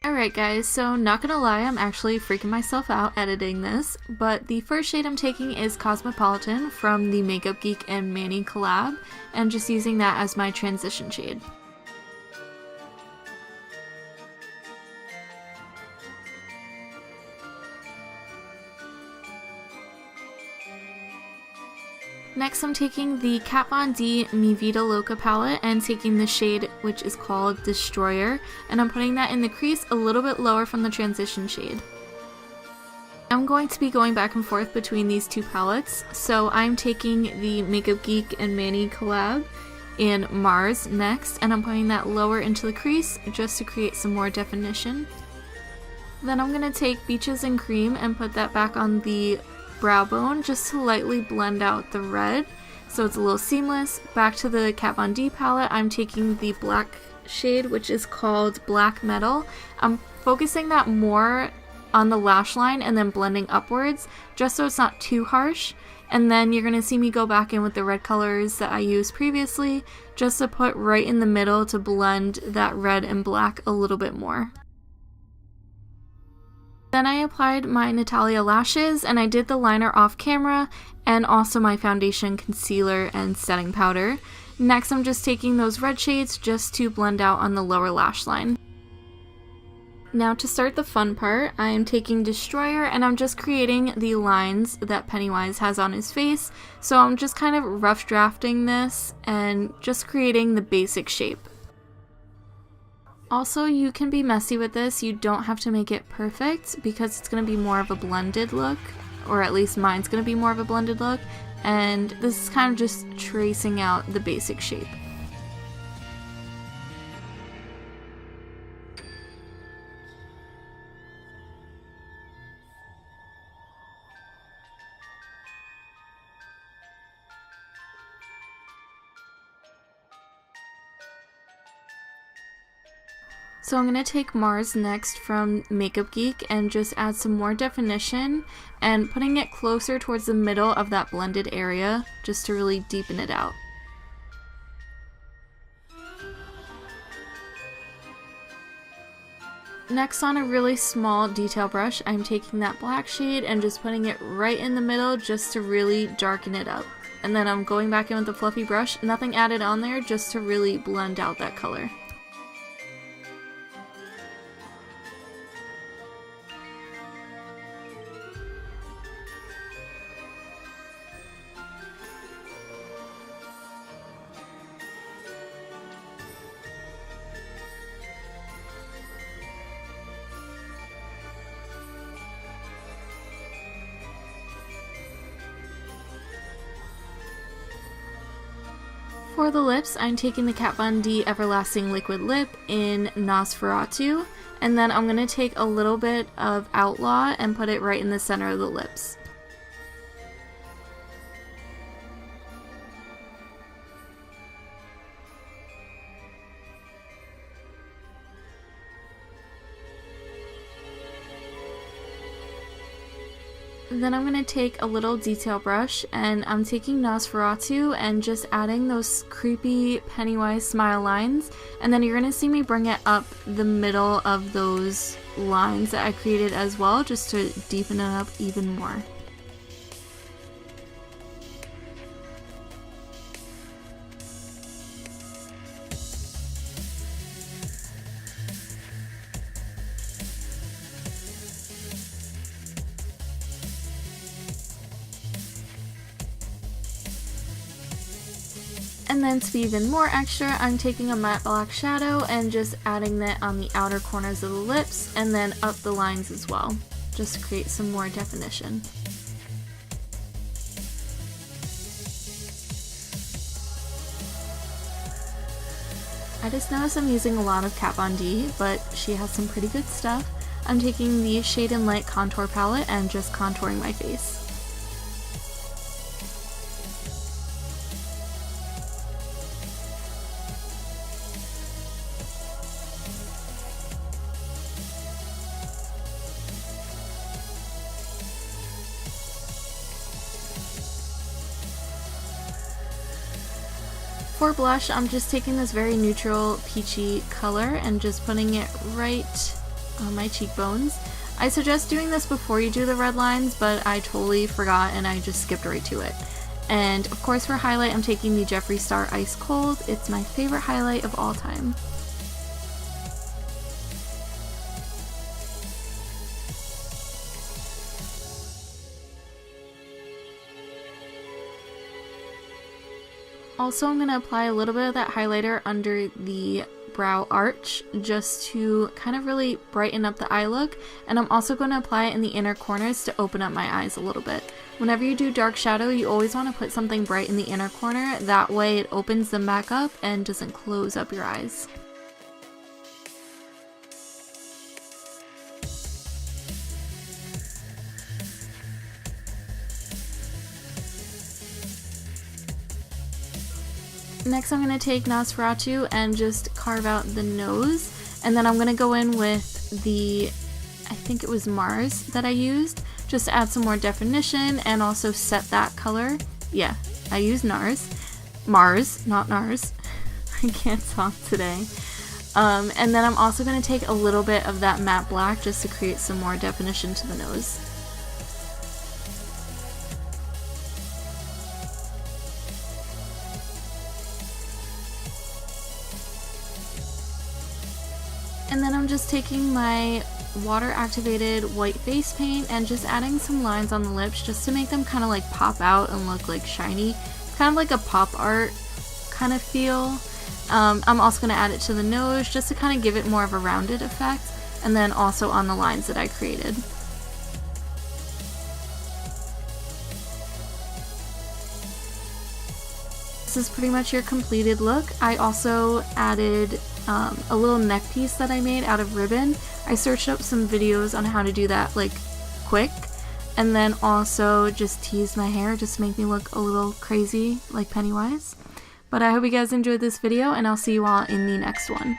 Alright guys, so not gonna lie, I'm actually freaking myself out editing this, but the first shade I'm taking is Cosmopolitan from the Makeup Geek and Manny collab, and just using that as my transition shade. Next I'm taking the Kat Von D Mi Vida Loca palette and taking the shade which is called Destroyer, and I'm putting that in the crease a little bit lower from the transition shade. I'm going to be going back and forth between these two palettes, so I'm taking the Makeup Geek and Manny collab in Mars next, and I'm putting that lower into the crease just to create some more definition. Then I'm going to take Beaches and Cream and put that back on the brow bone just to lightly blend out the red so it's a little seamless. Back to the Kat Von D palette, I'm taking the black shade which is called Black Metal. I'm focusing that more on the lash line and then blending upwards just so it's not too harsh, and then you're going to see me go back in with the red colors that I used previously just to put right in the middle to blend that red and black a little bit more. Then I applied my Natalia lashes and I did the liner off camera and also my foundation, concealer, and setting powder. Next I'm just taking those red shades just to blend out on the lower lash line. Now to start the fun part, I am taking Destroyer and I'm just creating the lines that Pennywise has on his face. So I'm just kind of rough drafting this and just creating the basic shape. Also, you can be messy with this, you don't have to make it perfect because it's going to be more of a blended look, or at least mine's going to be more of a blended look, and this is kind of just tracing out the basic shape. So I'm going to take Mars next from Makeup Geek and just add some more definition and putting it closer towards the middle of that blended area just to really deepen it out. Next, on a really small detail brush, I'm taking that black shade and just putting it right in the middle just to really darken it up. And then I'm going back in with the fluffy brush, nothing added on there, just to really blend out that color. For the lips, I'm taking the Kat Von D Everlasting Liquid Lip in Nosferatu, and then I'm going to take a little bit of Outlaw and put it right in the center of the lips. Then I'm going to take a little detail brush and I'm taking Nosferatu and just adding those creepy Pennywise smile lines, and then you're going to see me bring it up the middle of those lines that I created as well just to deepen it up even more. And then to be even more extra, I'm taking a matte black shadow and just adding that on the outer corners of the lips and then up the lines as well, just to create some more definition. I just noticed I'm using a lot of Kat Von D, but she has some pretty good stuff. I'm taking the Shade and Light contour palette and just contouring my face. For blush, I'm just taking this very neutral peachy color and just putting it right on my cheekbones. I suggest doing this before you do the red lines, but I totally forgot and I just skipped right to it. And of course for highlight, I'm taking the Jeffree Star Ice Cold. It's my favorite highlight of all time. Also, I'm going to apply a little bit of that highlighter under the brow arch just to kind of really brighten up the eye look, and I'm also going to apply it in the inner corners to open up my eyes a little bit. Whenever you do dark shadow, you always want to put something bright in the inner corner, that way it opens them back up and doesn't close up your eyes. Next, I'm going to take Nosferatu and just carve out the nose, and then I'm going to go in with the, I think it was Mars that I used, just to add some more definition and also set that color. Yeah, I used Mars, not NARS. I can't talk today. And then I'm also going to take a little bit of that matte black just to create some more definition to the nose. And then I'm just taking my water activated white face paint and just adding some lines on the lips just to make them kind of like pop out and look like shiny. Kind of like a pop art kind of feel. I'm also going to add it to the nose just to kind of give it more of a rounded effect, and then also on the lines that I created. This is pretty much your completed look. I also added a little neck piece that I made out of ribbon. I searched up some videos on how to do that like quick, and then also just teased my hair just to make me look a little crazy like Pennywise. But I hope you guys enjoyed this video, and I'll see you all in the next one.